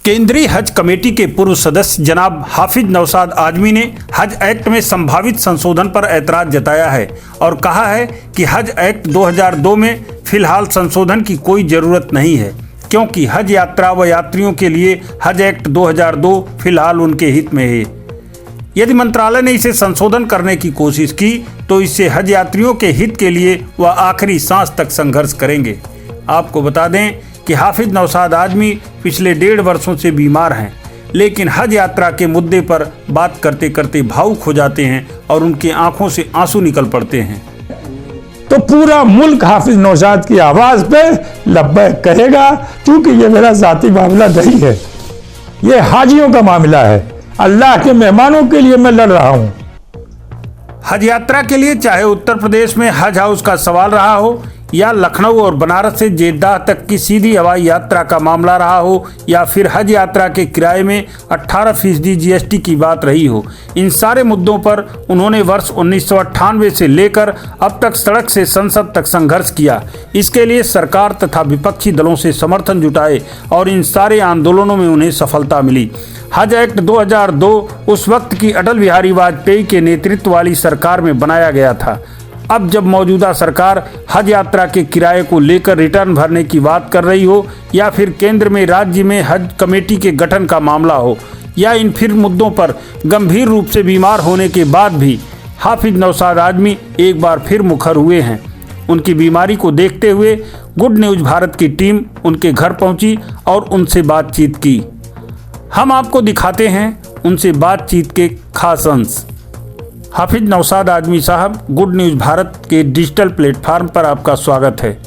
केंद्रीय हज कमेटी के पूर्व सदस्य जनाब हाफिज नौशाद आजमी ने हज एक्ट में संभावित संशोधन पर ऐतराज जताया है और कहा है कि हज एक्ट 2002 में फिलहाल संशोधन की कोई ज़रूरत नहीं है, क्योंकि हज यात्रा व यात्रियों के लिए हज एक्ट 2002 फिलहाल उनके हित में है। यदि मंत्रालय ने इसे संशोधन करने की कोशिश की तो इससे हज यात्रियों के हित के लिए वह आखिरी सांस तक संघर्ष करेंगे। आपको बता दें कि हाफिज नौशाद आजमी पिछले 1.5 वर्षों से बीमार हैं, लेकिन हज यात्रा के मुद्दे पर बात करते करते भावुक हो जाते हैं और उनकी आंखों से आंसू निकल पड़ते हैं। तो पूरा मुल्क हाफिज नौशाद की आवाज़ पे लब्बैक कहेगा, क्योंकि ये मेरा ज़ाती मामला नहीं है, ये हाजियों का मामला है। अल्लाह के मेहमानों के लिए मैं लड़ रहा हूँ। हज यात्रा के लिए चाहे उत्तर प्रदेश में हज हाउस का सवाल रहा हो या लखनऊ और बनारस से जेद्दाह तक की सीधी हवाई यात्रा का मामला रहा हो या फिर हज यात्रा के किराए में 18% GST की बात रही हो, इन सारे मुद्दों पर उन्होंने वर्ष 1998 से लेकर अब तक सड़क से संसद तक संघर्ष किया। इसके लिए सरकार तथा विपक्षी दलों से समर्थन जुटाए और इन सारे आंदोलनों में उन्हें सफलता मिली। हज एक्ट 2002 उस वक्त की अटल बिहारी वाजपेयी के नेतृत्व वाली सरकार में बनाया गया था। अब जब मौजूदा सरकार हज यात्रा के किराए को लेकर रिटर्न भरने की बात कर रही हो या फिर केंद्र में राज्य में हज कमेटी के गठन का मामला हो या इन फिर मुद्दों पर गंभीर रूप से बीमार होने के बाद भी हाफिज नौशाद आजमी एक बार फिर मुखर हुए हैं। उनकी बीमारी को देखते हुए गुड न्यूज़ भारत की टीम उनके घर पहुंची और उनसे बातचीत की। हम आपको दिखाते हैं उनसे बातचीत के खास अंश। हाफिज नौशाद आजमी साहब, गुड न्यूज़ भारत के डिजिटल प्लेटफार्म पर आपका स्वागत है।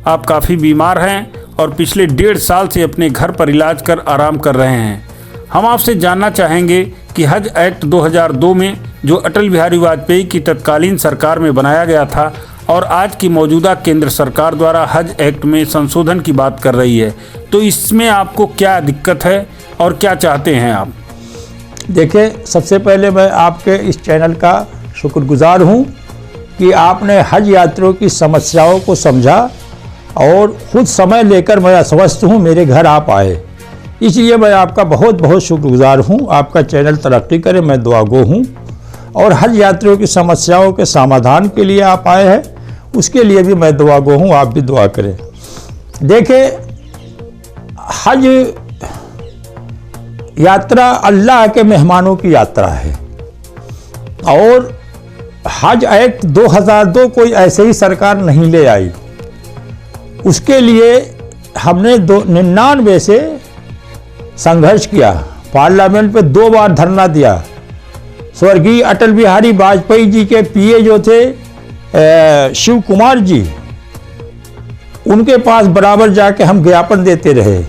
आप काफ़ी बीमार हैं और पिछले 1.5 साल से अपने घर पर इलाज कर आराम कर रहे हैं। हम आपसे जानना चाहेंगे कि हज एक्ट 2002 में जो अटल बिहारी वाजपेयी की तत्कालीन सरकार में बनाया गया था और आज की मौजूदा केंद्र सरकार द्वारा हज एक्ट में संशोधन की बात कर रही है, तो इसमें आपको क्या दिक्कत है और क्या चाहते हैं आप? देखिए, सबसे पहले मैं आपके इस चैनल का शुक्रगुजार हूँ कि आपने हज यात्रियों की समस्याओं को समझा और ख़ुद समय लेकर, मैं आश्वस्त हूँ, मेरे घर आप आए। इसलिए मैं आपका बहुत बहुत शुक्रगुजार हूँ। आपका चैनल तरक्की करे, मैं दुआगो हूँ। और हज यात्रियों की समस्याओं के समाधान के लिए आप आए हैं, उसके लिए भी मैं दुआगो हूँ, आप भी दुआ करें। देखिए, हज यात्रा अल्लाह के मेहमानों की यात्रा है और हज एक्ट 2002 कोई ऐसे ही सरकार नहीं ले आई। उसके लिए हमने 99 से संघर्ष किया, पार्लियामेंट पे 2 बार धरना दिया। स्वर्गीय अटल बिहारी वाजपेयी जी के पीए जो थे शिव कुमार जी, उनके पास बराबर जाके हम ज्ञापन देते रहे।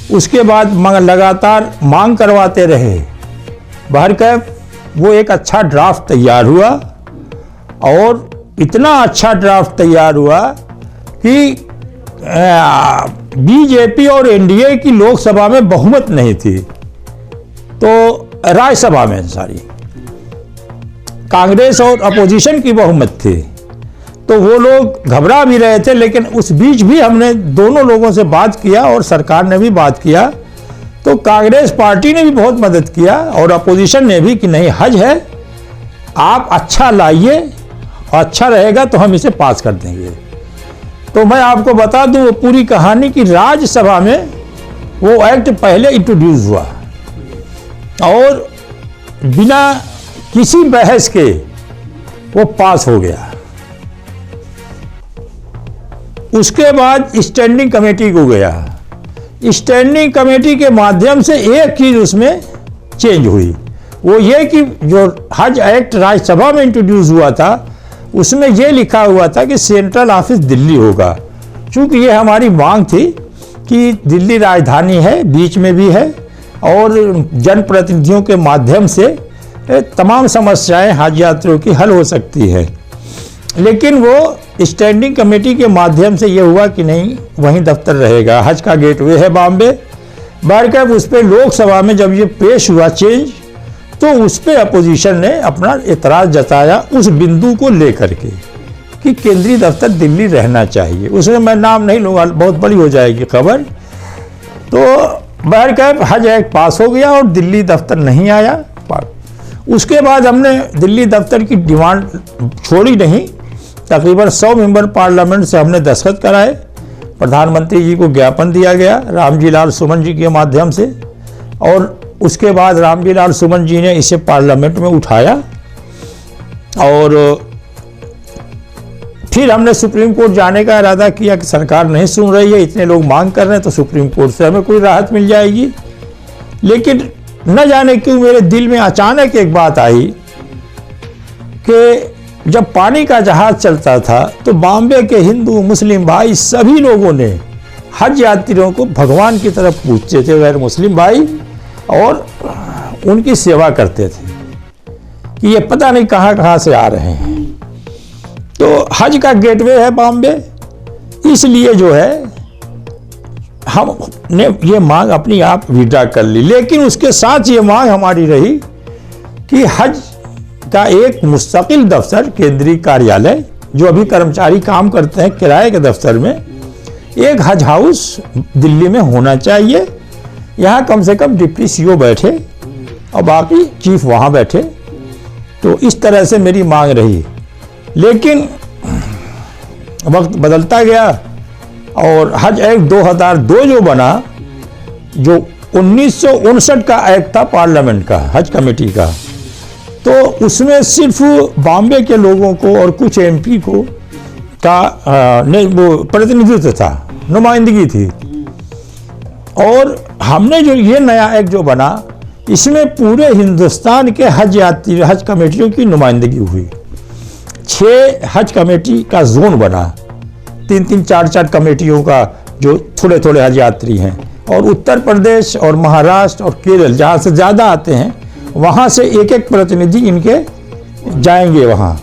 उसके बाद लगातार मांग करवाते रहे। बहरकैफ वो एक अच्छा ड्राफ्ट तैयार हुआ और इतना अच्छा ड्राफ्ट तैयार हुआ कि बीजेपी और एनडीए की लोकसभा में बहुमत नहीं थी, तो राज्यसभा में सारी कांग्रेस और अपोजिशन की बहुमत थी। तो वो लोग घबरा भी रहे थे, लेकिन उस बीच भी हमने दोनों लोगों से बात किया और सरकार ने भी बात किया। तो कांग्रेस पार्टी ने भी बहुत मदद किया और अपोजिशन ने भी कि नहीं, हज है, आप अच्छा लाइए, अच्छा रहेगा तो हम इसे पास कर देंगे। तो मैं आपको बता दूं वो पूरी कहानी कि राज्यसभा में वो एक्ट पहले इंट्रोड्यूस हुआ और बिना किसी बहस के वो पास हो गया। उसके बाद स्टैंडिंग कमेटी को गया। स्टैंडिंग कमेटी के माध्यम से एक चीज़ उसमें चेंज हुई, वो ये कि जो हज एक्ट राज्यसभा में इंट्रोड्यूस हुआ था उसमें ये लिखा हुआ था कि सेंट्रल ऑफिस दिल्ली होगा। चूँकि ये हमारी मांग थी कि दिल्ली राजधानी है, बीच में भी है और जनप्रतिनिधियों के माध्यम से तमाम समस्याएं हज यात्रियों की हल हो सकती है। लेकिन वो स्टैंडिंग कमेटी के माध्यम से ये हुआ कि नहीं, वहीं दफ्तर रहेगा। हज का गेटवे है बॉम्बे। बहरकैफ उस पर लोकसभा में जब ये पेश हुआ चेंज, तो उस पर अपोजिशन ने अपना एतराज़ जताया उस बिंदु को लेकर के कि केंद्रीय दफ्तर दिल्ली रहना चाहिए। उसमें मैं नाम नहीं लूँगा, बहुत बड़ी हो जाएगी खबर। तो बहरकैफ हज एक्ट पास हो गया और दिल्ली दफ्तर नहीं आया। उसके बाद हमने दिल्ली दफ्तर की डिमांड छोड़ी नहीं, तकरीबन 100 मेंबर पार्लियामेंट से हमने दस्तखत कराए, प्रधानमंत्री जी को ज्ञापन दिया गया रामजी लाल सुमन जी के माध्यम से, और उसके बाद रामजी लाल सुमन जी ने इसे पार्लियामेंट में उठाया और फिर हमने सुप्रीम कोर्ट जाने का इरादा किया कि सरकार नहीं सुन रही है, इतने लोग मांग कर रहे हैं तो सुप्रीम कोर्ट से हमें कोई राहत मिल जाएगी। लेकिन न जाने क्यों मेरे दिल में अचानक एक बात आई कि जब पानी का जहाज चलता था तो बॉम्बे के हिंदू मुस्लिम भाई सभी लोगों ने हज यात्रियों को भगवान की तरफ पूछते थे, गैर मुस्लिम भाई, और उनकी सेवा करते थे कि ये पता नहीं कहाँ से आ रहे हैं। तो हज का गेटवे है बॉम्बे, इसलिए जो है हमने ये मांग अपनी आप विड्रा कर ली। लेकिन उसके साथ ये मांग हमारी रही कि हज का एक मुस्तकिल दफ्तर, केंद्रीय कार्यालय, जो अभी कर्मचारी काम करते हैं किराए के दफ्तर में, एक हज हाउस दिल्ली में होना चाहिए। यहाँ कम से कम डिप्टी सीओ बैठे और बाकी चीफ वहाँ बैठे। तो इस तरह से मेरी मांग रही। लेकिन वक्त बदलता गया और हज एक्ट 2002 जो बना, जो 1959 का एक्ट था पार्लियामेंट का, हज कमेटी का, तो उसमें सिर्फ बॉम्बे के लोगों को और कुछ एमपी को का वो प्रतिनिधित्व था, नुमाइंदगी थी। और हमने जो ये नया एक्ट जो बना, इसमें पूरे हिंदुस्तान के हज यात्री, हज कमेटियों की नुमाइंदगी हुई। 6 हज कमेटी का जोन बना, 3-3, 4-4 कमेटियों का, जो थोड़े थोड़े हज यात्री हैं, और उत्तर प्रदेश और महाराष्ट्र और केरल जहाँ से ज़्यादा आते हैं वहाँ से एक एक प्रतिनिधि इनके जाएंगे वहाँ।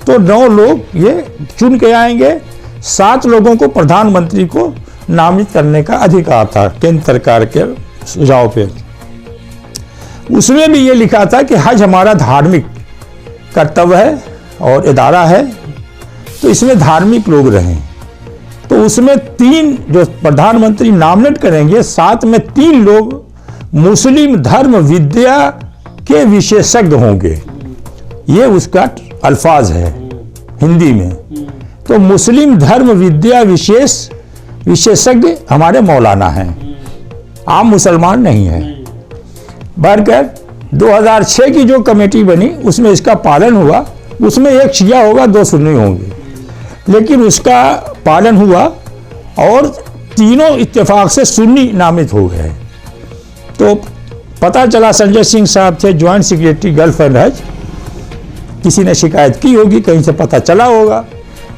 तो 9 लोग ये चुन के आएंगे। 7 लोगों को प्रधानमंत्री को नामित करने का अधिकार था केंद्र सरकार के सुझाव पे। उसमें भी ये लिखा था कि हज हमारा धार्मिक कर्तव्य है और इदारा है, तो इसमें धार्मिक लोग रहें। तो उसमें 3 जो प्रधानमंत्री नामिनेट करेंगे, 7 में 3 लोग मुस्लिम धर्म विद्या के विशेषज्ञ होंगे। ये उसका अल्फाज है हिंदी में। तो मुस्लिम धर्म विद्या विशेषज्ञ हमारे मौलाना हैं, आम मुसलमान नहीं है। बहरकैफ 2006 की जो कमेटी बनी उसमें इसका पालन हुआ। उसमें एक शिया होगा, 2 सुन्नी होंगे, लेकिन उसका पालन हुआ और तीनों इत्तेफाक से सुन्नी नामित हो गए। तो पता चला संजय सिंह साहब थे ज्वाइंट सेक्रेटरी गल्फ एंड हज, किसी ने शिकायत की होगी, कहीं से पता चला होगा,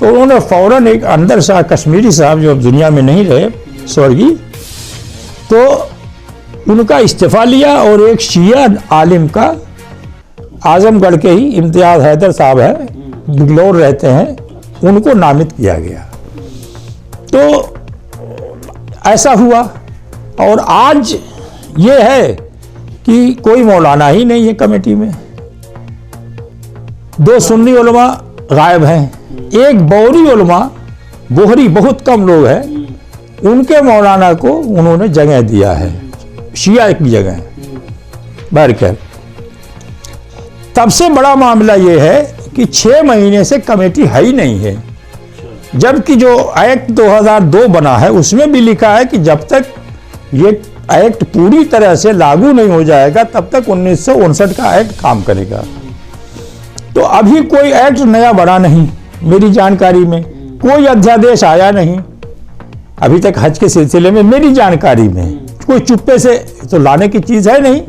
तो उन्होंने फौरन एक अंदर शाह कश्मीरी साहब जो अब दुनिया में नहीं रहे, स्वर्गीय, तो उनका इस्तीफा लिया और एक शिया आलिम का, आजमगढ़ के ही इम्तियाज हैदर साहब है, बिगलौर रहते हैं, उनको नामित किया गया। तो ऐसा हुआ। और आज ये है कि कोई मौलाना ही नहीं है कमेटी में, 2 सुन्नी उलमा गायब हैं, एक बौरी उलमा, बोहरी बहुत कम लोग हैं, उनके मौलाना को उन्होंने जगह दिया है, शिया की जगह। बहरकैफ तब से बड़ा मामला ये है कि 6 महीने से कमेटी है ही नहीं है, जबकि जो एक्ट 2002 बना है उसमें भी लिखा है कि जब तक ये एक्ट पूरी तरह से लागू नहीं हो जाएगा तब तक 1959 का एक्ट काम करेगा। तो अभी कोई एक्ट नया बना नहीं, मेरी जानकारी में कोई अध्यादेश आया नहीं अभी तक हज के सिलसिले में, मेरी जानकारी में कोई चुप्पे से तो लाने की चीज है नहीं।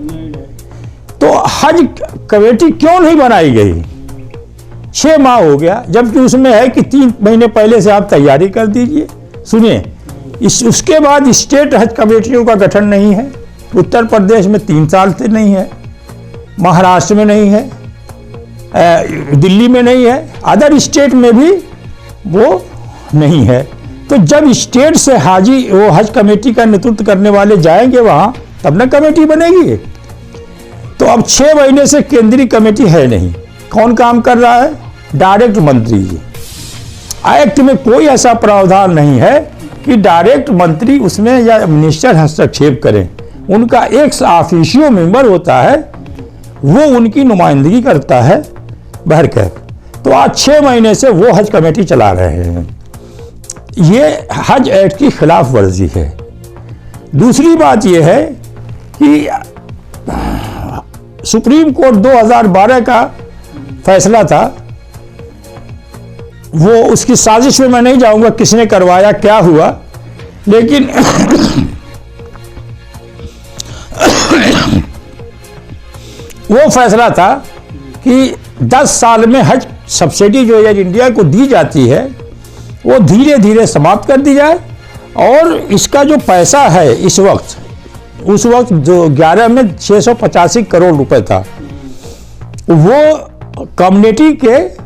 तो हज कमेटी क्यों नहीं बनाई गई? 6 माह हो गया, जबकि उसमें है कि 3 महीने पहले से आप तैयारी कर दीजिए। सुनिए, उसके बाद स्टेट हज कमेटियों का गठन नहीं है, उत्तर प्रदेश में 3 साल से नहीं है, महाराष्ट्र में नहीं है, दिल्ली में नहीं है, अदर स्टेट में भी वो नहीं है। तो जब स्टेट से हाजी वो हज कमेटी का नेतृत्व करने वाले जाएंगे वहां, तब ना कमेटी बनेगी। तो अब 6 महीने से केंद्रीय कमेटी है नहीं। कौन काम कर रहा है? डायरेक्ट मंत्री जी। एक्ट में कोई ऐसा प्रावधान नहीं है कि डायरेक्ट मंत्री उसमें या मिनिस्टर हस्तक्षेप करें। उनका एक ऑफिशियो मेंबर होता है, वो उनकी नुमाइंदगी करता है बहरकैफ। तो आज 6 महीने से वो हज कमेटी चला रहे हैं। ये हज एक्ट की खिलाफ वर्जी है। दूसरी बात यह है कि सुप्रीम कोर्ट 2012 का फैसला था, वो उसकी साजिश में मैं नहीं जाऊंगा किसने करवाया क्या हुआ, लेकिन वो फैसला था कि 10 साल में हज सब्सिडी जो है इंडिया को दी जाती है वो धीरे धीरे समाप्त कर दी जाए, और इसका जो पैसा है इस वक्त, उस वक्त जो 11 में 685 करोड़ रुपए था, वो कम्युनिटी के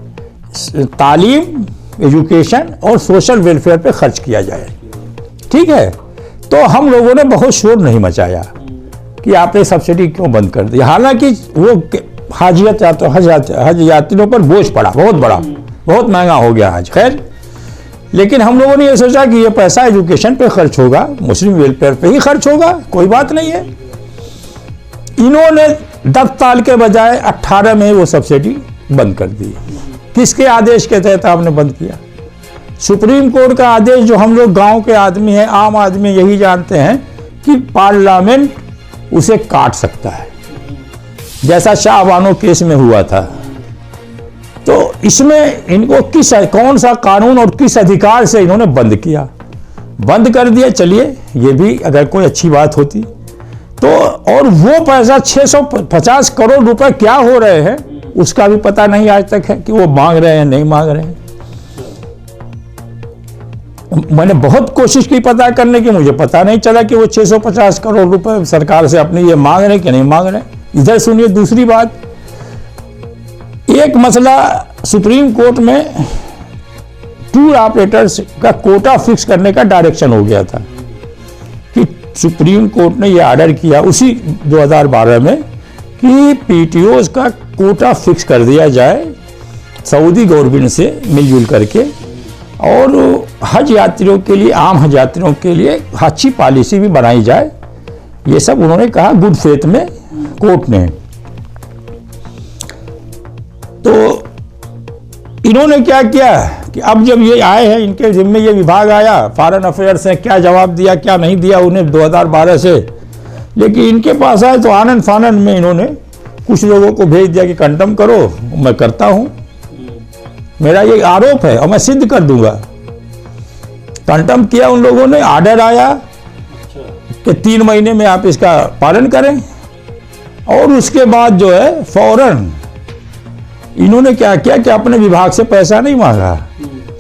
तालीम, एजुकेशन और सोशल वेलफेयर पे खर्च किया जाए। ठीक है, तो हम लोगों ने बहुत शोर नहीं मचाया कि आपने सब्सिडी क्यों बंद कर दी। हालांकि वो हज यात्रियों पर बोझ पड़ा, बहुत बड़ा, बहुत महंगा हो गया हज। खैर, लेकिन हम लोगों ने ये सोचा कि ये पैसा एजुकेशन पे खर्च होगा, मुस्लिम वेलफेयर पे ही खर्च होगा, कोई बात नहीं है। इन्होंने 10 साल के बजाय 18 में वो सब्सिडी बंद कर दी। किसके आदेश के तहत आपने बंद किया? सुप्रीम कोर्ट का आदेश, जो हम लोग गांव के आदमी हैं, आम आदमी यही जानते हैं कि पार्लियामेंट उसे काट सकता है, जैसा शाह बानो केस में हुआ था। तो इसमें इनको कौन सा कानून और किस अधिकार से इन्होंने बंद किया? बंद कर दिया, चलिए ये भी अगर कोई अच्छी बात होती तो। और वो पैसा 650 करोड़ रुपए क्या हो रहे हैं उसका भी पता नहीं आज तक है कि वो मांग रहे हैं नहीं मांग रहे हैं। मैंने बहुत कोशिश की पता करने की, मुझे पता नहीं चला कि वो 650 करोड़ रुपए सरकार से अपनी ये मांग रहे हैं कि नहीं मांग रहे हैं। इधर सुनिए दूसरी बात, एक मसला सुप्रीम कोर्ट में टूर ऑपरेटर्स का कोटा फिक्स करने का डायरेक्शन हो गया था कि सुप्रीम कोर्ट ने यह ऑर्डर किया उसी 2012 में कि पीटीओज का कोटा फिक्स कर दिया जाए सऊदी गवर्नमेंट से मिलजुल करके, और हज यात्रियों के लिए, आम हज यात्रियों के लिए अच्छी पॉलिसी भी बनाई जाए। ये सब उन्होंने कहा गुड फेथ में कोर्ट ने। तो इन्होंने क्या किया कि अब जब ये आए हैं, इनके जिम्मे ये विभाग आया, फॉरेन अफेयर्स ने क्या जवाब दिया क्या नहीं दिया उन्हें 2012 से, लेकिन इनके पास आए तो आनंद फानंद में इन्होंने कुछ लोगों को भेज दिया कि कंडम करो, मैं करता हूं, मेरा ये आरोप है और मैं सिद्ध कर दूंगा। कंडम किया उन लोगों ने, ऑर्डर आया कि 3 महीने में आप इसका पालन करें, और उसके बाद जो है फौरन इन्होंने क्या किया कि अपने विभाग से पैसा नहीं मांगा।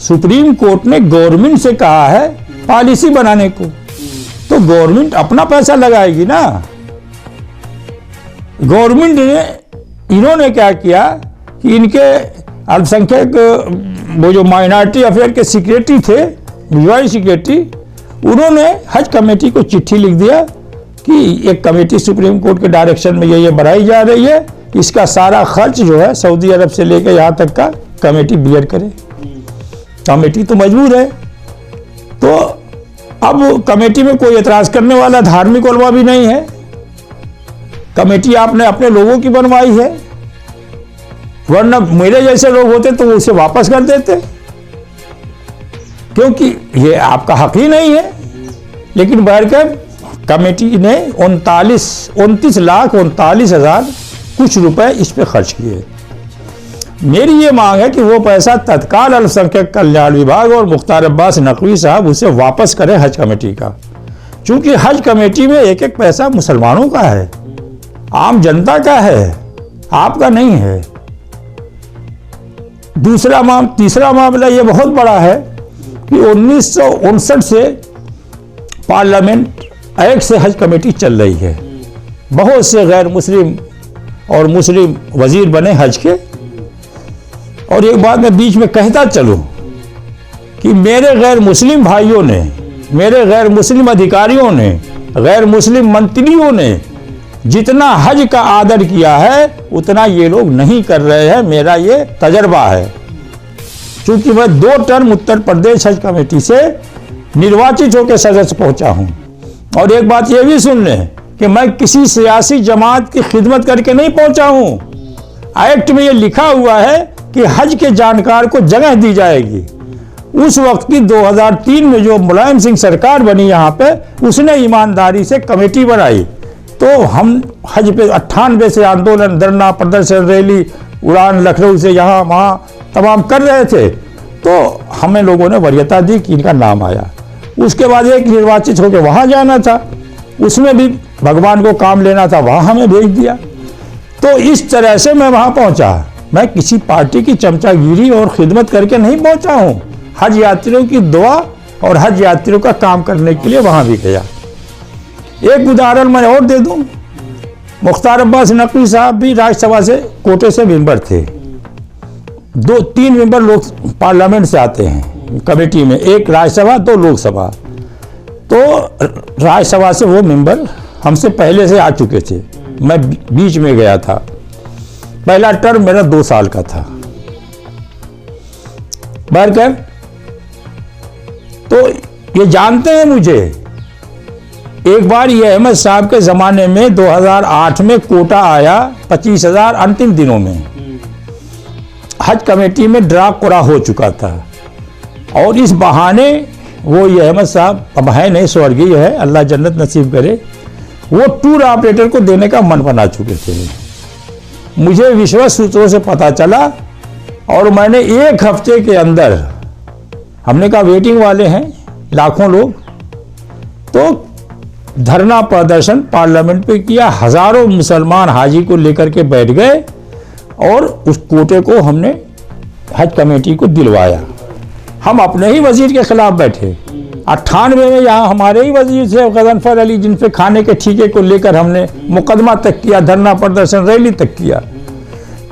सुप्रीम कोर्ट ने गवर्नमेंट से कहा है पॉलिसी बनाने को, तो गवर्नमेंट अपना पैसा लगाएगी ना। गवर्नमेंट ने, इन्होंने क्या किया कि इनके अल्पसंख्यक वो जो माइनॉरिटी अफेयर के सेक्रेटरी थे, मिजवाई सेक्रेटरी, उन्होंने हज कमेटी को चिट्ठी लिख दिया कि एक कमेटी सुप्रीम कोर्ट के डायरेक्शन में ये बनाई जा रही है, इसका सारा खर्च जो है सऊदी अरब से लेकर यहाँ तक का कमेटी बियर करे। कमेटी तो मजबूर है, तो अब कमेटी में कोई एतराज करने वाला धार्मिक उलमा भी नहीं है। कमेटी आपने अपने लोगों की बनवाई है, वरना मेरे जैसे लोग होते तो उसे वापस कर देते, क्योंकि ये आपका हक ही नहीं है। लेकिन बहरकैफ कमेटी ने 29,39,39,000 कुछ रुपए इस पे खर्च किए। मेरी ये मांग है कि वो पैसा तत्काल अल्पसंख्यक कल्याण विभाग और मुख्तार अब्बास नकवी साहब उसे वापस करें हज कमेटी का, क्योंकि हज कमेटी में एक एक पैसा मुसलमानों का है, आम जनता का है, आपका नहीं है। तीसरा मामला ये बहुत बड़ा है कि 1959 से पार्लियामेंट एक्ट से हज कमेटी चल रही है। बहुत से गैर मुस्लिम और मुस्लिम वजीर बने हज के। और एक बात मैं बीच में कहता चलूं कि मेरे गैर मुस्लिम भाइयों ने, मेरे गैर मुस्लिम अधिकारियों ने, गैर मुस्लिम मंत्रियों ने जितना हज का आदर किया है उतना ये लोग नहीं कर रहे हैं। मेरा ये तजर्बा है, क्योंकि मैं 2 टर्म उत्तर प्रदेश हज कमेटी से निर्वाचित होकर सदस्य पहुंचा हूं। और एक बात ये भी सुन लें कि मैं किसी सियासी जमात की खिदमत करके नहीं पहुंचा हूं। एक्ट में ये लिखा हुआ है कि हज के जानकार को जगह दी जाएगी। उस वक्त की 2003 में जो मुलायम सिंह सरकार बनी यहाँ पे, उसने ईमानदारी से कमेटी बनाई। तो हम हज पे 98 से आंदोलन, धरना, प्रदर्शन, रैली, उड़ान, लखनऊ से यहाँ वहाँ तमाम कर रहे थे। तो हमें लोगों ने वरीयता दी कि इनका नाम आया। उसके बाद एक निर्वाचित होकर वहाँ जाना था, उसमें भी भगवान को काम लेना था, वहाँ हमें भेज दिया। तो इस तरह से मैं वहाँ पहुँचा। मैं किसी पार्टी की चमचागिरी और खिदमत करके नहीं पहुँचा हूँ। हज यात्रियों की दुआ और हज यात्रियों का काम करने के लिए वहाँ भी गया। एक उदाहरण मैं और दे दूँ, मुख्तार अब्बास नकवी साहब भी राज्यसभा से कोटे से मेंबर थे। 2-3 मेंबर लोग पार्लियामेंट से आते हैं कमेटी में, एक राज्यसभा 2 लोकसभा। तो राज्यसभा से वो मेंबर हमसे पहले से आ चुके थे, मैं बीच में गया था। पहला टर्म मेरा 2 साल का था। बहरकैफ तो ये जानते हैं मुझे। एक बार ये अहमद साहब के ज़माने में 2008 में कोटा आया 25,000 अंतिम दिनों में। हज कमेटी में ड्रा कोरा हो चुका था और इस बहाने वो ये अहमद साहब, अब है नहीं, स्वर्गीय है, अल्लाह जन्नत नसीब करे, वो टूर ऑपरेटर को देने का मन बना चुके थे। मुझे विश्वस्त सूत्रों से पता चला और मैंने 1 हफ्ते के अंदर, हमने कहा वेटिंग वाले हैं लाखों लोग, तो धरना प्रदर्शन पार्लियामेंट पे किया। हजारों मुसलमान हाजी को लेकर के बैठ गए और उस कोटे को हमने हज कमेटी को दिलवाया। हम अपने ही वजीर के खिलाफ बैठे। 98 में यहाँ हमारे ही वजीर थे गजनफर अली, जिन पे खाने के ठीके को लेकर हमने मुकदमा तक किया, धरना प्रदर्शन, रैली तक किया।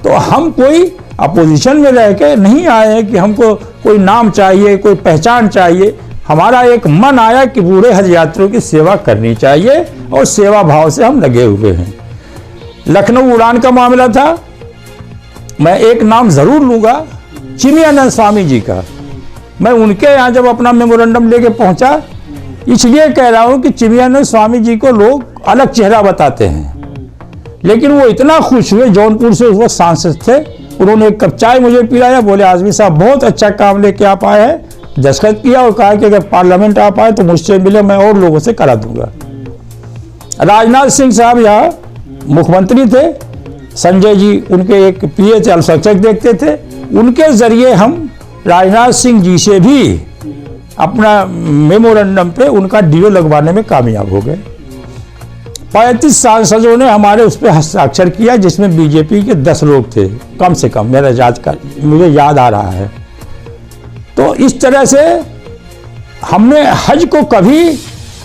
तो हम कोई अपोजिशन में रह के नहीं आए हैं कि हमको कोई नाम चाहिए, कोई पहचान चाहिए। हमारा एक मन आया कि बूढ़े हज यात्रियों की सेवा करनी चाहिए और सेवा भाव से हम लगे हुए हैं। लखनऊ उड़ान का मामला था, मैं एक नाम जरूर लूंगा, चिन्मयानंद स्वामी जी का। मैं उनके यहाँ जब अपना मेमोरेंडम लेके पहुंचा, इसलिए कह रहा हूं कि चिन्मयानंद स्वामी जी को लोग अलग चेहरा बताते हैं, लेकिन वो इतना खुश हुए, जौनपुर से उस वक्त सांसद थे, उन्होंने एक कप चाय मुझे पिलाया, बोले आजमी साहब बहुत अच्छा काम लेके आप आए हैं, दस्तखत किया और कहा कि अगर पार्लियामेंट आप आए तो मुझसे मिले, मैं और लोगों से करा दूंगा। राजनाथ सिंह साहब यहाँ मुख्यमंत्री थे, संजय जी उनके एक पीए थे, अल्पसंख्यक देखते थे, उनके जरिए हम राजनाथ सिंह जी से भी अपना मेमोरेंडम पे उनका डीओ लगवाने में कामयाब हो गए। 35 सांसदों ने हमारे उस पर हस्ताक्षर किया, जिसमें बीजेपी के 10 लोग थे कम से कम, मुझे याद आ रहा है। तो इस तरह से हमने हज को कभी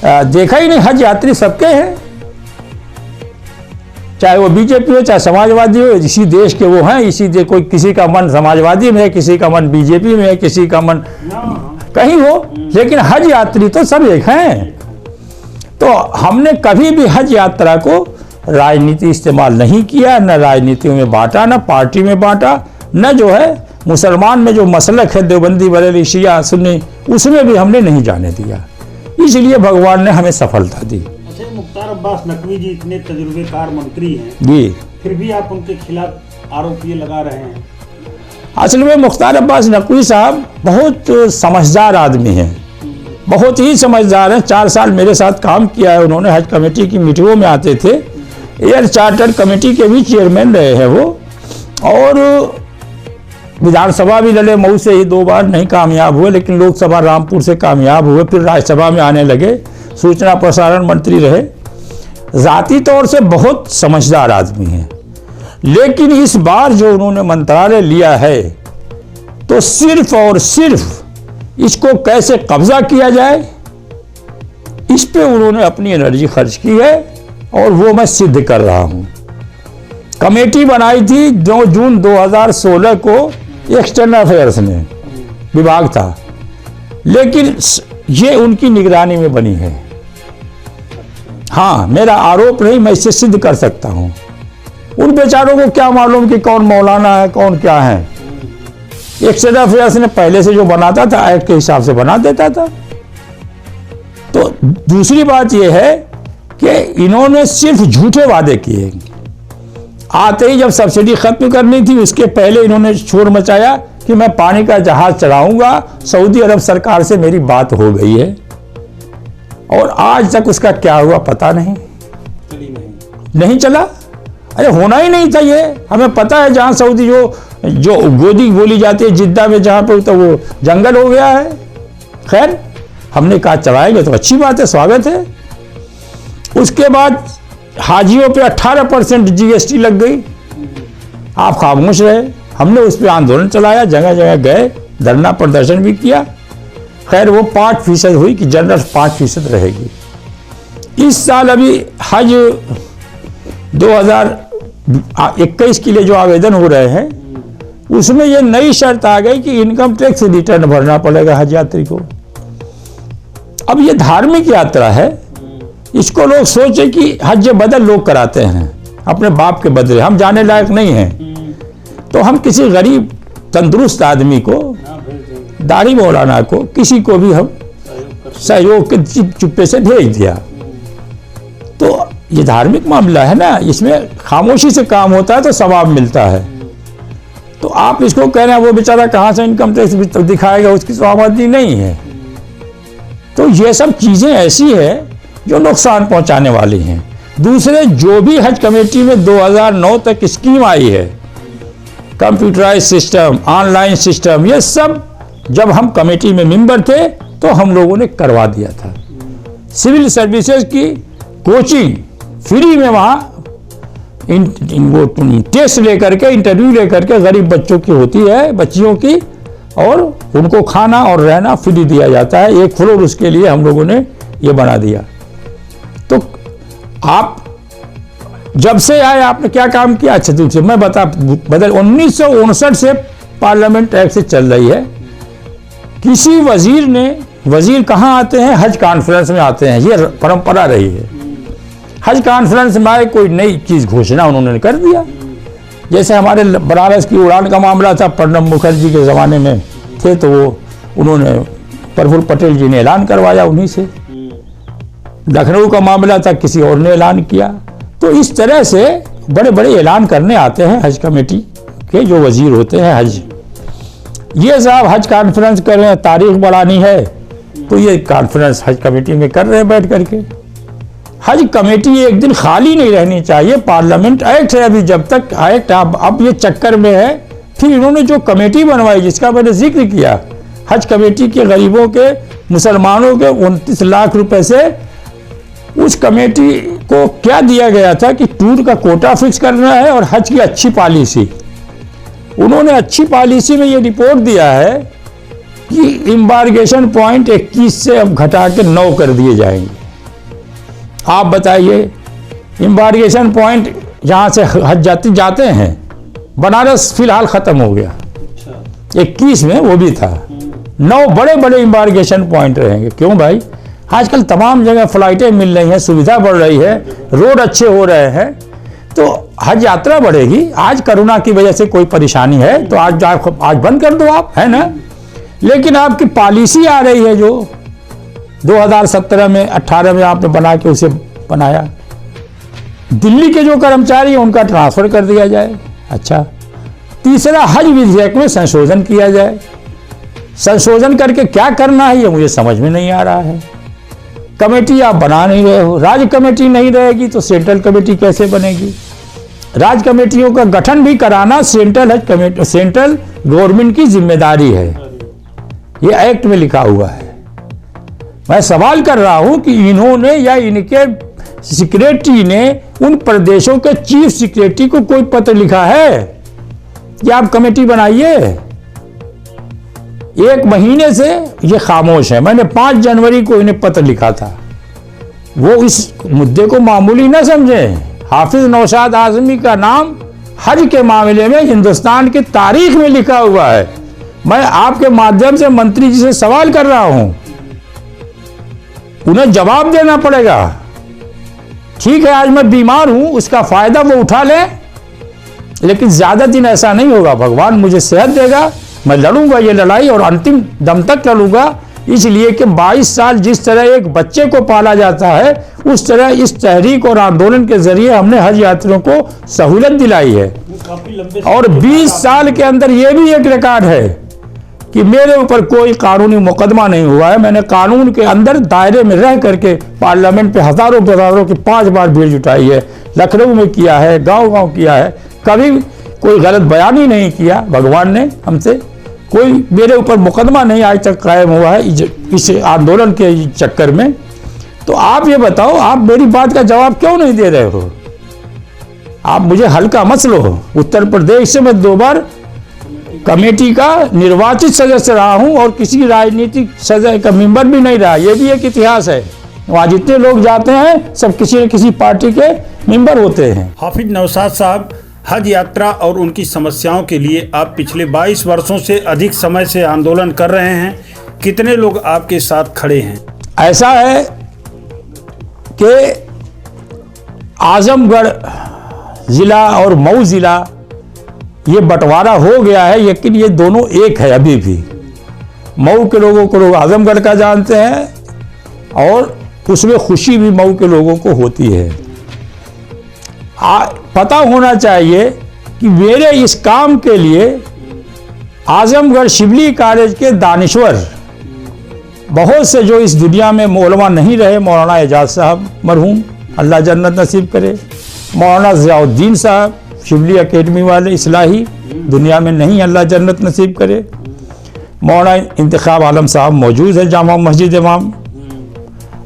देखा ही नहीं। हज यात्री सबके हैं, चाहे वो बीजेपी हो चाहे समाजवादी हो, इसी देश के वो हैं, इसी देश, कोई किसी का मन समाजवादी में है, किसी का मन बीजेपी में है, किसी का मन कहीं हो, लेकिन हज यात्री तो सब एक हैं। तो हमने कभी भी हज यात्रा को राजनीति इस्तेमाल नहीं किया, न राजनीतियों में बांटा, न पार्टी में बांटा, न जो है मुसलमान में जो मसलक है देवबंदी, बरेली, शिया, सुन्नी, उसमें भी हमने नहीं जाने दिया। इसलिए भगवान ने हमें सफलता दी। मुख्तार अब्बास नकवी जी इतने तजुर्बेकार मंत्री हैं जी, फिर भी आप उनके खिलाफ आरोप ये लगा रहे हैं। असल में मुख्तार अब्बास नकवी साहब बहुत समझदार आदमी हैं, बहुत ही समझदार हैं। 4 साल मेरे साथ काम किया है उन्होंने। हज कमेटी की मीटिंगों में आते थे, एयर चार्टर कमेटी के भी चेयरमैन रहे हैं वो, और विधानसभा भी लड़े, मऊ से ही 2 बार नहीं कामयाब हुए, लेकिन लोकसभा रामपुर से कामयाब हुए, फिर राज्यसभा में आने लगे, सूचना प्रसारण मंत्री रहे। जाती तौर से बहुत समझदार आदमी हैं, लेकिन इस बार जो उन्होंने मंत्रालय लिया है, तो सिर्फ और सिर्फ इसको कैसे कब्जा किया जाए, इस पे उन्होंने अपनी एनर्जी खर्च की है और वो मैं सिद्ध कर रहा हूं। कमेटी बनाई थी 2 जून 2016 को, एक्सटर्नल अफेयर्स में विभाग था, लेकिन ये उनकी निगरानी में बनी है। हाँ, मेरा आरोप नहीं, मैं इसे सिद्ध कर सकता हूं। उन बेचारों को क्या मालूम कि कौन मौलाना है, कौन क्या है। एक्सटर्नल अफेयर्स ने पहले से जो बनाता था एक्ट के हिसाब से बना देता था। तो दूसरी बात यह है कि इन्होंने सिर्फ झूठे वादे किए। आते ही जब सब्सिडी खत्म करनी थी उसके पहले इन्होंने शोर मचाया कि मैं पानी का जहाज चलाऊंगा, सऊदी अरब सरकार से मेरी बात हो गई है, और आज तक उसका क्या हुआ पता नहीं, नहीं चला। अरे होना ही नहीं था ये, हमें पता है जहां सऊदी जो गोदी बोली जाती है जिद्दा में, जहां पर तो वो जंगल हो गया है। खैर हमने कहा चलाएंगे तो अच्छी बात है, स्वागत है। उसके बाद हाजियों पे 18% GST लग गई, आप खामोश रहे। हमने उस पर आंदोलन चलाया, जगह जगह गए, धरना प्रदर्शन भी किया। खैर वो 5% हुई कि जनरल 5% रहेगी। इस साल अभी हज 2021 के लिए जो आवेदन हो रहे हैं उसमें ये नई शर्त आ गई कि इनकम टैक्स रिटर्न भरना पड़ेगा हज यात्री को। अब ये धार्मिक यात्रा है, इसको लोग सोचे कि हज बदल लोग कराते हैं अपने बाप के बदले, हम जाने लायक नहीं हैं, तो हम किसी गरीब तंदुरुस्त आदमी को, दाढ़ी मौलाना को, किसी को भी हम सहयोग के चुप्पे से भेज दिया। तो ये धार्मिक मामला है ना, इसमें खामोशी से काम होता है तो सवाब मिलता है। तो आप इसको कह रहे हैं वो बेचारा कहाँ से इनकम टैक्स दिखाएगा, उसकी तो आमदनी नहीं है। तो ये सब चीज़ें ऐसी है जो नुकसान पहुंचाने वाली हैं। दूसरे जो भी हज कमेटी में 2009 तक स्कीम आई है, कंप्यूटराइज सिस्टम, ऑनलाइन सिस्टम, ये सब जब हम कमेटी में मेंबर थे तो हम लोगों ने करवा दिया था। सिविल सर्विसेज की कोचिंग फ्री में वहाँ वो टेस्ट लेकर के, इंटरव्यू लेकर के गरीब बच्चों की होती है, बच्चियों की, और उनको खाना और रहना फ्री दिया जाता है। एक फ्लोर उसके लिए हम लोगों ने ये बना दिया। तो आप जब से आए आपने क्या काम किया? अच्छा तुमसे मैं बदल 1959 से पार्लियामेंट एक्ट से चल रही है। किसी वजीर ने, वजीर कहाँ आते हैं? हज कॉन्फ्रेंस में आते हैं, ये परंपरा रही है। हज कॉन्फ्रेंस में आए, कोई नई चीज घोषणा उन्होंने कर दिया। जैसे हमारे बनारस की उड़ान का मामला था, प्रणब मुखर्जी के ज़माने में थे, तो वो उन्होंने प्रफुल्ल पटेल जी ने ऐलान करवाया उन्हीं से। लखनऊ का मामला था, किसी और ने ऐलान किया। तो इस तरह से बड़े बड़े ऐलान करने आते हैं हज कमेटी के जो वजीर होते हैं हज। ये साहब हज कॉन्फ्रेंस कर रहे हैं, तारीख बढ़ानी है, तो ये कॉन्फ्रेंस हज कमेटी में कर रहे हैं बैठ करके। हज कमेटी एक दिन खाली नहीं रहनी चाहिए। पार्लियामेंट एक्ट है अभी, जब तक एक्ट अब ये चक्कर में है। फिर इन्होंने जो कमेटी बनवाई जिसका मैंने जिक्र किया, हज कमेटी के गरीबों के, मुसलमानों के 29 लाख रुपए से उस कमेटी को क्या दिया गया था कि टूर का कोटा फिक्स करना है और हज की अच्छी पॉलिसी। उन्होंने अच्छी पॉलिसी में ये रिपोर्ट दिया है कि इम्बार्गेशन पॉइंट 21 से अब घटा के 9 कर दिए जाएंगे। आप बताइए, इम्बार्गेशन पॉइंट जहाँ से हज जाते हैं, बनारस फिलहाल ख़त्म हो गया, 21 में वो भी था, 9 बड़े बड़े इम्बार्गेशन पॉइंट रहेंगे। क्यों भाई? आजकल तमाम जगह फ्लाइटें मिल रही हैं, सुविधा बढ़ रही है, रोड अच्छे हो रहे हैं, तो हज यात्रा बढ़ेगी। आज कोरोना की वजह से कोई परेशानी है तो आज बंद कर दो आप, है ना। लेकिन आपकी पॉलिसी आ रही है जो 2017 में 18 में आपने बना के उसे बनाया, दिल्ली के जो कर्मचारी हैं उनका ट्रांसफर कर दिया जाए। अच्छा, तीसरा हज विधेयक में संशोधन किया जाए। संशोधन करके क्या करना है ये मुझे समझ में नहीं आ रहा है। कमेटी आप बना नहीं रहे हो, राज्य कमेटी नहीं रहेगी तो सेंट्रल कमेटी कैसे बनेगी? राज्य कमेटियों का गठन भी कराना सेंट्रल हज कमेटी, सेंट्रल गवर्नमेंट की जिम्मेदारी है, ये एक्ट में लिखा हुआ है। मैं सवाल कर रहा हूं कि इन्होंने या इनके सेक्रेटरी ने उन प्रदेशों के चीफ सेक्रेटरी को कोई पत्र लिखा है कि आप कमेटी बनाइए? 1 महीने से ये खामोश है। मैंने 5 जनवरी को इन्हें पत्र लिखा था। वो इस मुद्दे को मामूली न समझे। हाफिज नौशाद आजमी का नाम हज के मामले में हिंदुस्तान की तारीख में लिखा हुआ है। मैं आपके माध्यम से मंत्री जी से सवाल कर रहा हूं, उन्हें जवाब देना पड़ेगा। ठीक है, आज मैं बीमार हूं, उसका फायदा वो उठा ले, लेकिन ज्यादा दिन ऐसा नहीं होगा। भगवान मुझे सेहत देगा, मैं लड़ूंगा ये लड़ाई और अंतिम दम तक लड़ूंगा। इसलिए कि 22 साल जिस तरह एक बच्चे को पाला जाता है, उस तरह इस तहरीक और आंदोलन के जरिए हमने हज यात्रियों को सहूलत दिलाई है। और 20 साल के अंदर यह भी एक रिकॉर्ड है कि मेरे ऊपर कोई कानूनी मुकदमा नहीं हुआ है। मैंने कानून के अंदर दायरे में रह करके पार्लियामेंट पे हजारों की 5 बार भीड़ जुटाई है, लखनऊ में किया है, गांव-गांव किया है, कभी कोई गलत बयान ही नहीं किया। भगवान ने हमसे कोई मेरे ऊपर मुकदमा नहीं आज तक कायम हुआ है इस आंदोलन के चक्कर में। तो आप ये बताओ, आप मेरी बात का जवाब क्यों नहीं दे रहे हो? आप मुझे हल्का मत लो। उत्तर प्रदेश से मैं 2 बार कमेटी का निर्वाचित सदस्य रहा हूं और किसी राजनीतिक सदस्य का मेंबर भी नहीं रहा। यह भी एक इतिहास है। वहां जितने लोग जाते हैं सब किसी न किसी पार्टी के मेंबर होते हैं। हाफिज नौशाद साहब, हज यात्रा और उनकी समस्याओं के लिए आप पिछले 22 वर्षों से अधिक समय से आंदोलन कर रहे हैं। कितने लोग आपके साथ खड़े हैं? ऐसा है कि आजमगढ़ जिला और मऊ जिला ये बंटवारा हो गया है, लेकिन ये दोनों एक है अभी भी। मऊ के लोगों को लोग आजमगढ़ का जानते हैं और उसमें खुशी भी मऊ के लोगों को होती है। पता होना चाहिए कि मेरे इस काम के लिए आजमगढ़ शिबली कॉलेज के दानिश्वर बहुत से जो इस दुनिया में मौलवा नहीं रहे, मौलाना एजाज साहब मरहूम, अल्लाह जन्नत नसीब करे, मौलाना ज़ियाउद्दीन साहब शिबली एकेडमी वाले इस्लाही, दुनिया में नहीं, अल्लाह जन्नत नसीब करे, मौलाना इंतखाब आलम साहब मौजूद है जामा मस्जिद इमाम,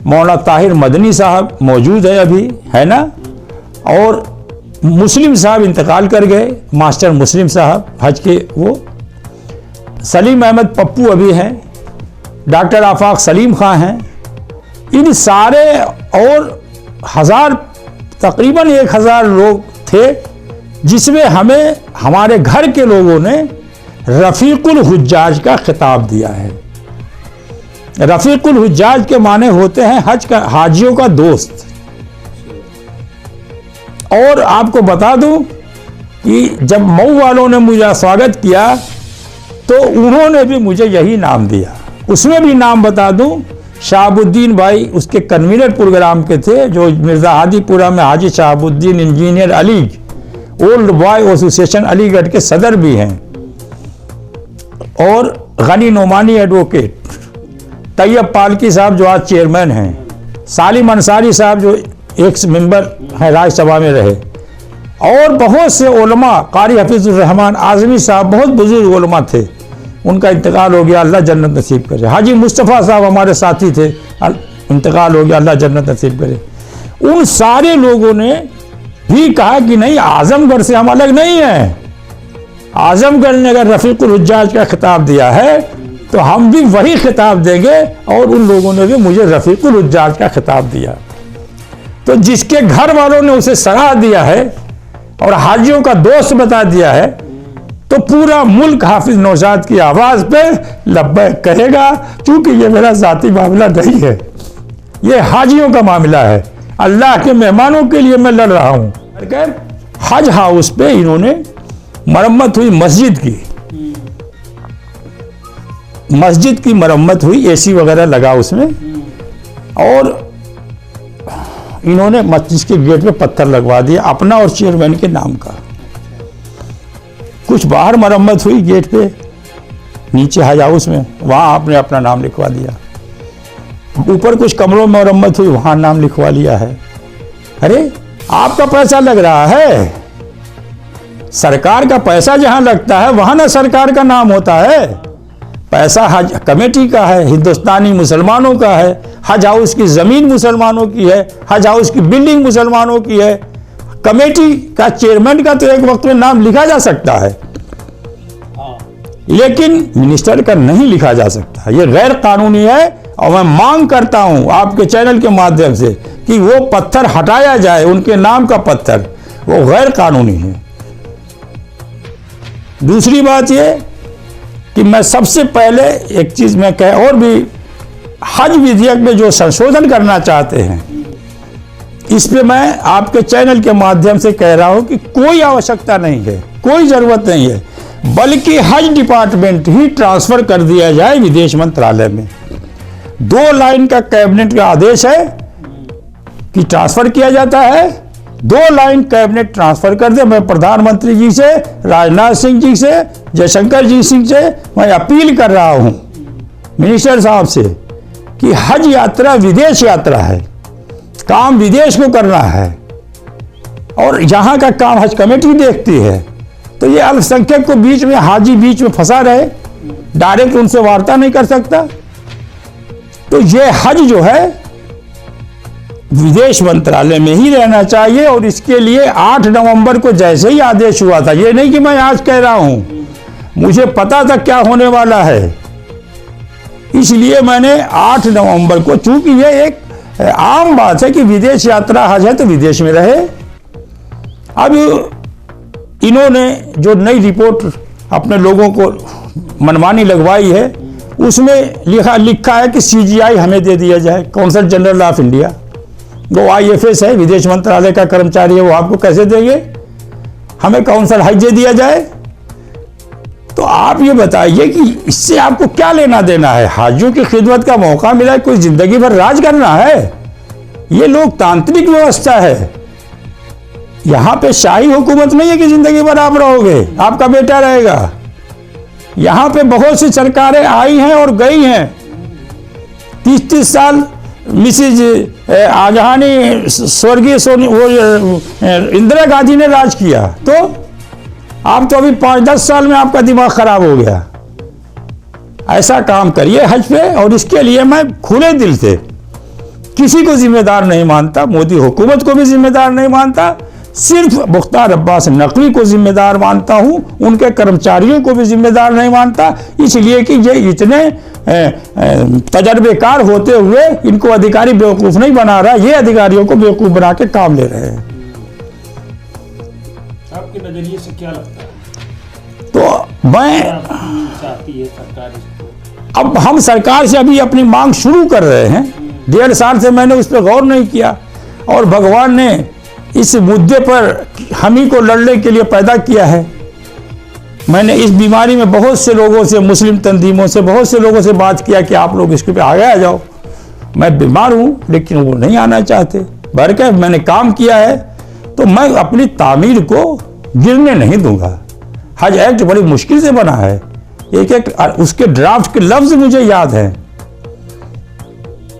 मौलाना ताहिर मदनी साहब मौजूद है अभी, है ना, और मुस्लिम साहब इंतकाल कर गए, मास्टर मुस्लिम साहब हज के वो, सलीम अहमद पप्पू अभी हैं, डॉक्टर आफाक सलीम खां हैं। इन सारे और तकरीबन 1000 लोग थे, जिसमें हमें हमारे घर के लोगों ने रफ़ीकुल हुज्जाज का खिताब दिया है। रफ़ीकुल हुज्जाज के माने होते हैं हाजियों का दोस्त। और आपको बता दूं कि जब मऊ वालों ने मुझे स्वागत किया तो उन्होंने भी मुझे यही नाम दिया। उसमें भी नाम बता दूं, शहाबुद्दीन भाई उसके कन्वीनर प्रोग्राम के थे, जो मिर्ज़ा हादीपुरा में Haji Shahabuddin engineer Ali old boy association Aligarh के सदर भी हैं, और गनी नोमानी एडवोकेट, तैयब पालकी साहब जो आज चेयरमैन हैं, सालिम अंसारी साहब जो एक्स मेंबर हैं राज्यसभा में रहे, और बहुत से उलमा, कारी हफीजुर रहमान आज़मी साहब बहुत बुजुर्ग उलमा थे, उनका इंतकाल हो गया, अल्लाह जन्नत नसीब करे। हाजी मुस्तफ़ा साहब हमारे साथी थे, इंतकाल हो गया, अल्लाह जन्नत नसीब करे। उन सारे लोगों ने भी कहा कि नहीं, आजमगढ़ से हम अलग नहीं हैं। आजमगढ़ ने अगर रफ़ीकुल हुज्जाज का खिताब दिया है तो हम भी वही खिताब देंगे, और उन लोगों ने भी मुझे रफ़ीकुल हुज्जाज का खिताब दिया। तो जिसके घर वालों ने उसे सलाह दिया है और हाजियों का दोस्त बता दिया है, तो पूरा मुल्क हाफिज नौशाद की आवाज़ पे लब्बैक कहेगा, क्योंकि ये मेरा ज़ाती मामला नहीं है, ये हाजियों का मामला है। अल्लाह के मेहमानों के लिए मैं लड़ रहा हूँ। हज हाउस पे इन्होंने मरम्मत हुई, मस्जिद की मरम्मत हुई, एसी वगैरह लगा उसमें, और इन्होंने मस्जिद के गेट पे पत्थर लगवा दिया अपना और चेयरमैन के नाम का। कुछ बाहर मरम्मत हुई गेट पे, नीचे हज हाउस में, वहाँ आपने अपना नाम लिखवा दिया। ऊपर कुछ कमरों में मरम्मत हुई, वहाँ नाम लिखवा लिया है। अरे आपका पैसा लग रहा है, सरकार का पैसा जहाँ लगता है वहाँ ना सरकार का नाम होता है। पैसा हज कमेटी का है, हिंदुस्तानी मुसलमानों का है, हज हाउस की ज़मीन मुसलमानों की है, हज हाउस की बिल्डिंग मुसलमानों की है। कमेटी का चेयरमैन का तो एक वक्त में नाम लिखा जा सकता है, लेकिन मिनिस्टर का नहीं लिखा जा सकता। ये गैर कानूनी है, और मैं मांग करता हूं आपके चैनल के माध्यम से कि वो पत्थर हटाया जाए, उनके नाम का पत्थर, वो गैर कानूनी है। दूसरी बात ये कि मैं सबसे पहले एक चीज मैं कह, और भी हज विधेयक में जो संशोधन करना चाहते हैं, इस पे मैं आपके चैनल के माध्यम से कह रहा हूं कि कोई आवश्यकता नहीं है, कोई जरूरत नहीं है, बल्कि हज डिपार्टमेंट ही ट्रांसफर कर दिया जाए विदेश मंत्रालय में। 2 लाइन का कैबिनेट का आदेश है कि ट्रांसफर किया जाता है। 2 लाइन कैबिनेट ट्रांसफर कर दे। मैं प्रधानमंत्री जी से, राजनाथ सिंह जी से, जयशंकर जी सिंह से मैं अपील कर रहा हूं, मिनिस्टर साहब से, कि हज यात्रा विदेश यात्रा है, काम विदेश को करना है और यहां का काम हज कमेटी देखती है। तो ये अल्पसंख्यक को बीच में, हाजी बीच में फंसा रहे, डायरेक्ट उनसे वार्ता नहीं कर सकता। तो ये हज जो है विदेश मंत्रालय में ही रहना चाहिए। और इसके लिए 8 नवंबर को जैसे ही आदेश हुआ था, ये नहीं कि मैं आज कह रहा हूं, मुझे पता था क्या होने वाला है, इसलिए मैंने 8 नवंबर को, चूंकि ये एक आम बात है कि विदेश यात्रा हज है तो विदेश में रहे। अब इन्होंने जो नई रिपोर्ट अपने लोगों को मनमानी लगवाई है, उसमें लिखा है कि CGI हमें दे दिया जाए, काउंसिल जनरल ऑफ इंडिया। वो IFS है, विदेश मंत्रालय का कर्मचारी है, वो आपको कैसे देंगे? हमें काउंसिल हज दे दिया जाए। तो आप ये बताइए कि इससे आपको क्या लेना देना है? हाजियों की खिदमत का मौका मिला है, कोई जिंदगी भर राज करना है? ये लोकतांत्रिक व्यवस्था है, यहां पे शाही हुकूमत नहीं है कि जिंदगी भर आप रहोगे, आपका बेटा रहेगा। यहां पे बहुत सी सरकारें आई हैं और गई हैं। 30-30 साल मिसेज आजहानी, स्वर्गीय इंदिरा गांधी ने राज किया, तो आप तो अभी 5-10 साल में आपका दिमाग खराब हो गया। ऐसा काम करिए हज पे। और इसके लिए मैं खुले दिल से किसी को जिम्मेदार नहीं मानता, मोदी हुकूमत को भी जिम्मेदार नहीं मानता, सिर्फ मुख्तार अब्बास नकवी को जिम्मेदार मानता हूं, उनके कर्मचारियों को भी जिम्मेदार नहीं मानता। इसलिए कि ये इतने तजर्बेकार होते हुए इनको अधिकारी बेवकूफ नहीं बना रहा, ये अधिकारियों को बेवकूफ बना के काम ले रहे हैं। आपके नजरिए से क्या लगता है? तो मैं चाहती है सरकार इसको? अब हम सरकार से अभी अपनी मांग शुरू कर रहे हैं। 1.5 साल से मैंने उस पर गौर नहीं किया, और भगवान ने इस मुद्दे पर हम ही को लड़ने के लिए पैदा किया है। मैंने इस बीमारी में बहुत से लोगों से, मुस्लिम तंजीमों से, बहुत से लोगों से बात किया कि आप लोग इसके पे आगे आ जाओ। मैं बीमार हूं, लेकिन वो नहीं आना चाहते। बल्कि मैंने काम किया है, तो मैं अपनी तामीर को गिरने नहीं दूंगा। हज एक्ट बड़ी मुश्किल से बना है, एक उसके ड्राफ्ट के लफ्ज मुझे याद हैं,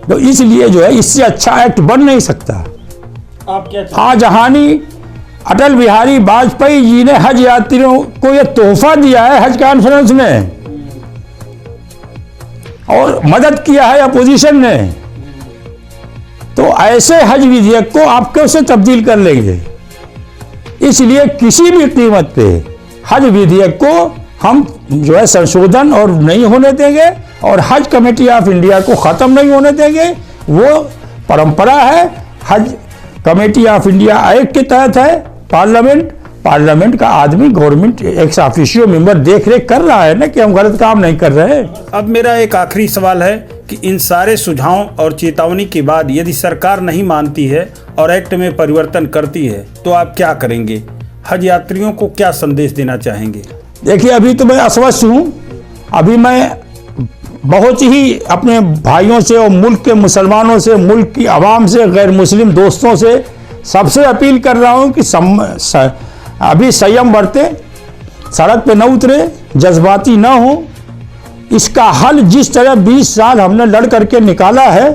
तो इसलिए जो है इससे अच्छा एक्ट बन नहीं सकता। आप क्या आजहानी अटल बिहारी वाजपेयी जी ने हज यात्रियों को यह तोहफा दिया है हज कॉन्फ्रेंस में, और मदद किया है अपोजिशन ने। तो ऐसे हज विधेयक को आप कैसे तब्दील कर लेंगे? इसलिए किसी भी कीमत पे हज विधेयक को हम जो है संशोधन और नहीं होने देंगे, और हज कमेटी ऑफ इंडिया को खत्म नहीं होने देंगे। वो परंपरा है, हज कमेटी ऑफ इंडिया एक्ट के तहत है। पार्लियामेंट का आदमी, गवर्नमेंट एक्स ऑफिशियो मेंबर देख रेख कर रहा है ना कि हम गलत काम नहीं कर रहे हैं। अब मेरा एक आखिरी सवाल है कि इन सारे सुझावों और चेतावनी के बाद यदि सरकार नहीं मानती है और एक्ट में परिवर्तन करती है, तो आप क्या करेंगे? हज यात्रियों को क्या संदेश देना चाहेंगे? देखिए, अभी तो मैं अस्वस्थ हूँ। अभी मैं बहुत ही अपने भाइयों से और मुल्क के मुसलमानों से, मुल्क की आवाम से, गैर मुस्लिम दोस्तों से सबसे अपील कर रहा हूँ कि अभी संयम बरते, सड़क पे न उतरे, जज्बाती न हो। इसका हल जिस तरह 20 साल हमने लड़ करके निकाला है,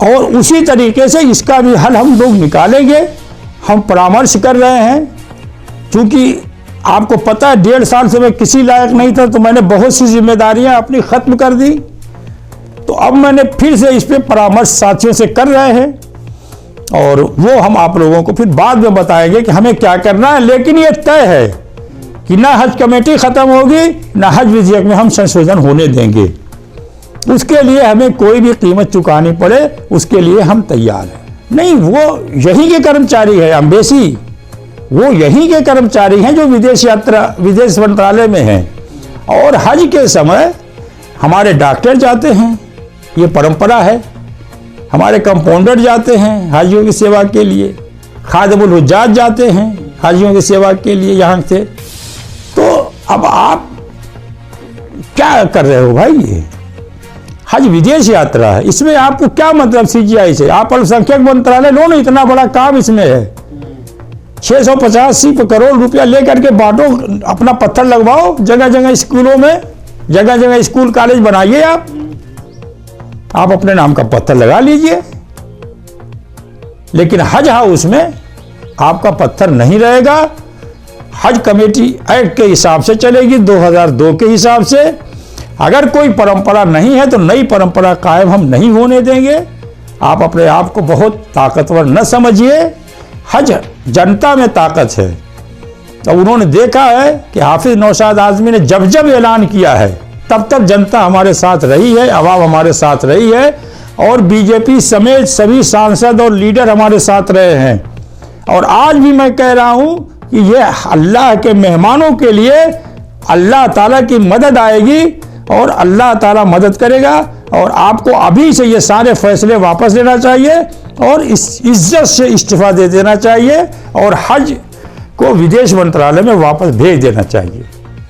और उसी तरीके से इसका भी हल हम लोग निकालेंगे। हम परामर्श कर रहे हैं, क्योंकि आपको पता है 1.5 साल से मैं किसी लायक नहीं था, तो मैंने बहुत सी जिम्मेदारियां अपनी खत्म कर दी। तो अब मैंने फिर से इस पे परामर्श साथियों से कर रहे हैं, और वो हम आप लोगों को फिर बाद में बताएंगे कि हमें क्या करना है। लेकिन ये तय है कि ना हज कमेटी खत्म होगी, ना हज विधेयक में हम संशोधन होने देंगे। उसके लिए हमें कोई भी कीमत चुकानी पड़े, उसके लिए हम तैयार हैं। नहीं, वो यहीं के कर्मचारी है, अम्बेसी वो यहीं के कर्मचारी हैं जो विदेश मंत्रालय में हैं। और हज के समय हमारे डॉक्टर जाते हैं, ये परंपरा है। हमारे कंपाउंडर जाते हैं हाजियों की सेवा के लिए, खादिमुल हुज्जाज जाते हैं हाजियों की सेवा के लिए यहाँ से। तो अब आप क्या कर रहे हो भाई? ये हज विदेश यात्रा है, इसमें आपको क्या मतलब सीजीआई से? आप अल्पसंख्यक मंत्रालय लो ना, इतना बड़ा काम इसमें है। 685 करोड़ रुपया लेकर के बांटो, अपना पत्थर लगवाओ जगह जगह स्कूलों में, जगह जगह स्कूल कॉलेज बनाइए। आप अपने नाम का पत्थर लगा लीजिए, लेकिन हज हाउस में आपका पत्थर नहीं रहेगा। हज कमेटी एक्ट के हिसाब से चलेगी, 2002 के हिसाब से। अगर कोई परंपरा नहीं है तो नई परंपरा कायम हम नहीं होने देंगे। आप अपने आप को बहुत ताकतवर न समझिए, हज जनता में ताकत है। तो उन्होंने देखा है कि हाफिज नौशाद आजमी ने जब जब ऐलान किया है तब तब जनता हमारे साथ रही है, अवाम हमारे साथ रही है, और बीजेपी समेत सभी सांसद और लीडर हमारे साथ रहे हैं। और आज भी मैं कह रहा हूं कि ये अल्लाह के मेहमानों के लिए अल्लाह ताला की मदद आएगी और अल्लाह ताला मदद करेगा। और आपको अभी से ये सारे फैसले वापस लेना चाहिए और इस इज्जत से इस्तीफा दे देना चाहिए और हज को विदेश मंत्रालय में वापस भेज देना चाहिए।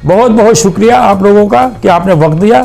बहुत बहुत शुक्रिया आप लोगों का कि आपने वक्त दिया।